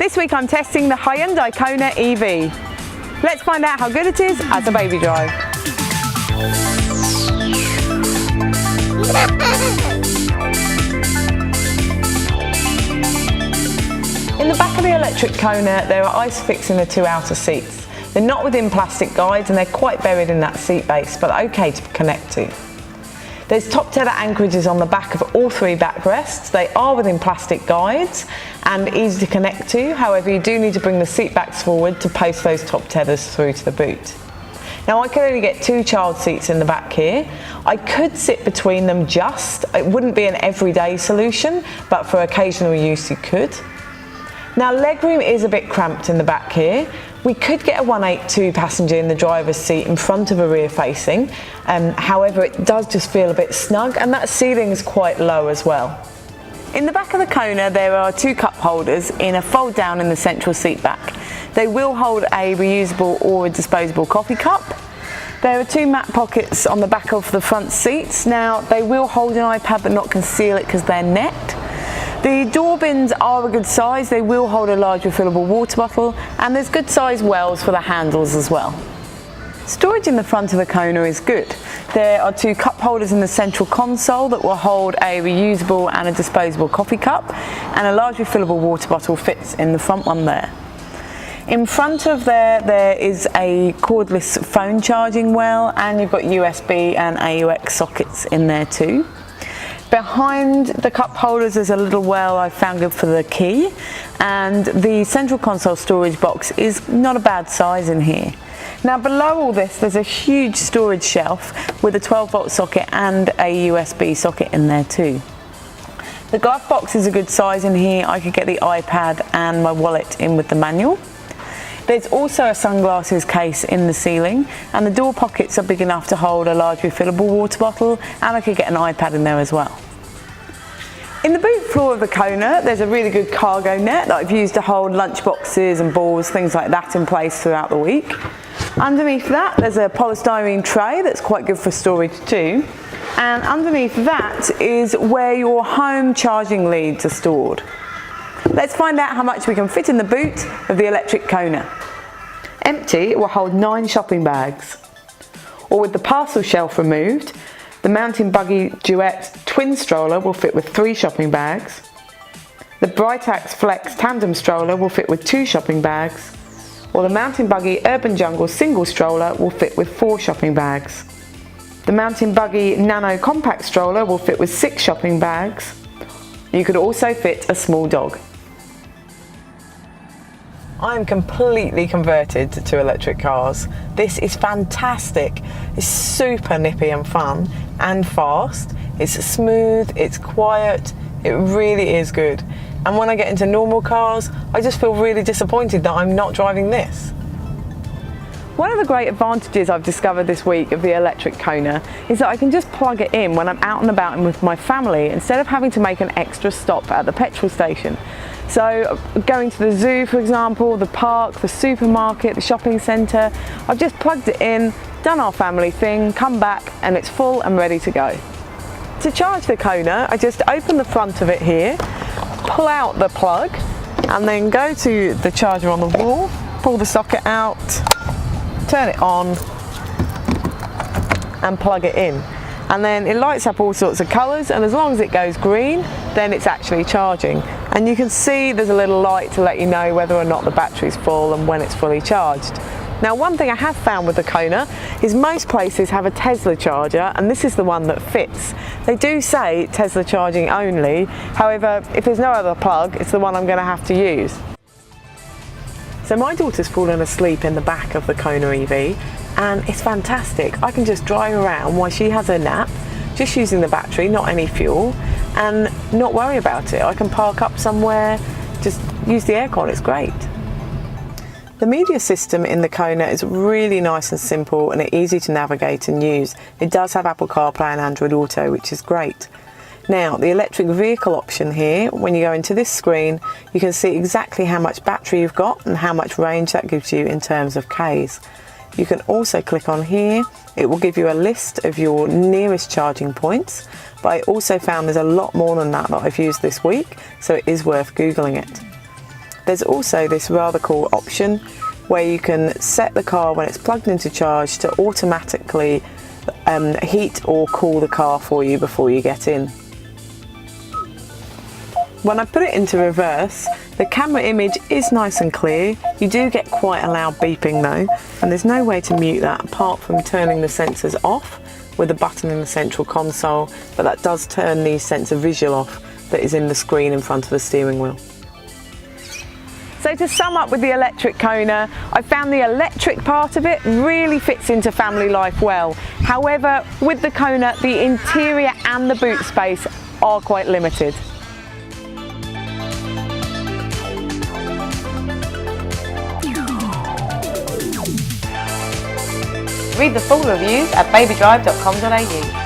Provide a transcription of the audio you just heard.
This week I'm testing the Hyundai Kona EV. Let's find out how good it is as a baby drive. In the back of the electric Kona there are ISOFIX in the two outer seats. They're not within plastic guides and they're quite buried in that seat base, but okay to connect to. There's top tether anchorages on the back of all three backrests. They are within plastic guides and easy to connect to. However, you do need to bring the seat backs forward to post those top tethers through to the boot. Now I can only get two child seats in the back here. I could sit between them just. It wouldn't be an everyday solution, but for occasional use you could. Now legroom is a bit cramped in the back here. We could get a 182 passenger in the driver's seat in front of a rear facing, however it does just feel a bit snug, and that ceiling is quite low as well. In the back of the Kona there are two cup holders in a fold down in the central seat back. They will hold a reusable or a disposable coffee cup. There are two mat pockets on the back of the front seats. Now they will hold an iPad but not conceal it because they're net. The door bins are a good size. They will hold a large refillable water bottle, and there's good size wells for the handles as well. Storage in the front of the Kona is good. There are two cup holders in the central console that will hold a reusable and a disposable coffee cup, and a large refillable water bottle fits in the front one there. In front of there is a cordless phone charging well, and you've got USB and AUX sockets in there too. Behind the cup holders there's a little well I found good for the key, and the central console storage box is not a bad size in here. Now below all this there's a huge storage shelf with a 12-volt socket and a USB socket in there too. The glove box is a good size in here. I could get the iPad and my wallet in with the manual. There's also a sunglasses case in the ceiling, and the door pockets are big enough to hold a large refillable water bottle, and I could get an iPad in there as well. In the boot floor of the Kona there's a really good cargo net that I've used to hold lunch boxes and balls, things like that, in place throughout the week. Underneath that there's a polystyrene tray that's quite good for storage too, and underneath that is where your home charging leads are stored. Let's find out how much we can fit in the boot of the electric Kona. Empty, it will hold 9 shopping bags. Or with the parcel shelf removed, the Mountain Buggy Duet twin stroller will fit with 3 shopping bags. The Britax Flex tandem stroller will fit with 2 shopping bags. Or the Mountain Buggy Urban Jungle single stroller will fit with 4 shopping bags. The Mountain Buggy Nano compact stroller will fit with 6 shopping bags. You could also fit a small dog. I'm completely converted to electric cars. This is fantastic. It's super nippy and fun and fast. It's smooth, it's quiet, it really is good. And when I get into normal cars, I just feel really disappointed that I'm not driving this. One of the great advantages I've discovered this week of the electric Kona is that I can just plug it in when I'm out and about and with my family, instead of having to make an extra stop at the petrol station. So going to the zoo, for example, the park, the supermarket, the shopping centre, I've just plugged it in, done our family thing, come back, and it's full and ready to go. To charge the Kona, I just open the front of it here, pull out the plug, and then go to the charger on the wall, pull the socket out, turn it on, and plug it in. And then it lights up all sorts of colours, and as long as it goes green, then it's actually charging. And you can see there's a little light to let you know whether or not the battery's full and when it's fully charged. Now one thing I have found with the Kona is most places have a Tesla charger, and this is the one that fits. They do say Tesla charging only, however if there's no other plug it's the one I'm going to have to use. So my daughter's fallen asleep in the back of the Kona EV, and it's fantastic. I can just drive around while she has her nap, just using the battery, not any fuel, and not worry about it. I can park up somewhere, just use the aircon, it's great. The media system in the Kona is really nice and simple and easy to navigate and use. It does have Apple CarPlay and Android Auto, which is great. Now, the electric vehicle option here, when you go into this screen, you can see exactly how much battery you've got and how much range that gives you in terms of Ks. You can also click on here. It will give you a list of your nearest charging points, but I also found there's a lot more than that I've used this week, so it is worth Googling it. there's also this rather cool option where you can set the car when it's plugged into charge to automatically heat or cool the car for you before you get in. When I put it into reverse, the camera image is nice and clear. You do get quite a loud beeping though, and there's no way to mute that apart from turning the sensors off with a button in the central console, but that does turn the sensor visual off that is in the screen in front of the steering wheel. So to sum up with the electric Kona, I found the electric part of it really fits into family life well. However, with the Kona, the interior and the boot space are quite limited. Read the full reviews at BabyDrive.com.au.